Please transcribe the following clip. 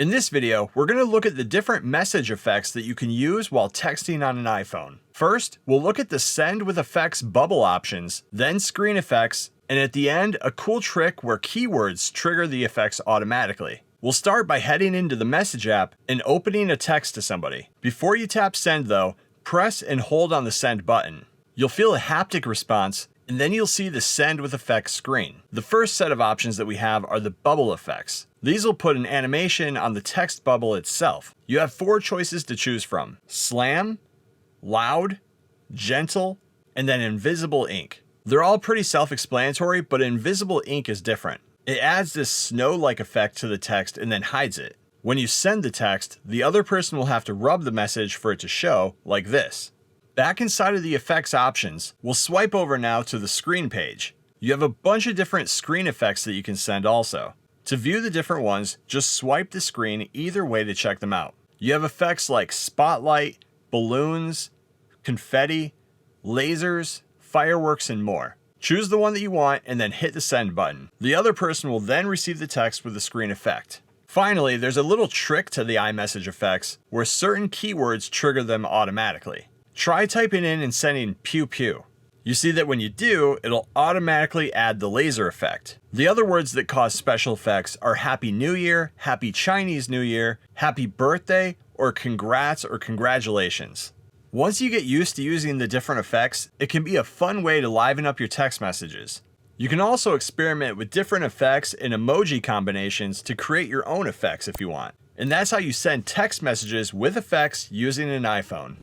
In this video, we're going to look at the different message effects that you can use while texting on an iPhone. First, we'll look at the Send with Effects bubble options, then screen effects, and at the end, a cool trick where keywords trigger the effects automatically. We'll start by heading into the Message app and opening a text to somebody. Before you tap Send though, press and hold on the Send button. You'll feel a haptic response, and then you'll see the Send with Effects screen. The first set of options that we have are the bubble effects. These will put an animation on the text bubble itself. You have 4 choices to choose from: slam, loud, gentle, and then invisible ink. They're all pretty self-explanatory, but invisible ink is different. It adds this snow-like effect to the text and then hides it. When you send the text, the other person will have to rub the message for it to show, like this. Back inside of the effects options, we'll swipe over now to the screen page. You have a bunch of different screen effects that you can send also. To view the different ones, just swipe the screen either way to check them out. You have effects like spotlight, balloons, confetti, lasers, fireworks, and more. Choose the one that you want and then hit the send button. The other person will then receive the text with the screen effect. Finally, there's a little trick to the iMessage effects where certain keywords trigger them automatically. Try typing in and sending pew pew. You see that when you do, it'll automatically add the laser effect. The other words that cause special effects are Happy New Year, Happy Chinese New Year, Happy Birthday, or Congrats or Congratulations. Once you get used to using the different effects, it can be a fun way to liven up your text messages. You can also experiment with different effects and emoji combinations to create your own effects if you want. And that's how you send text messages with effects using an iPhone.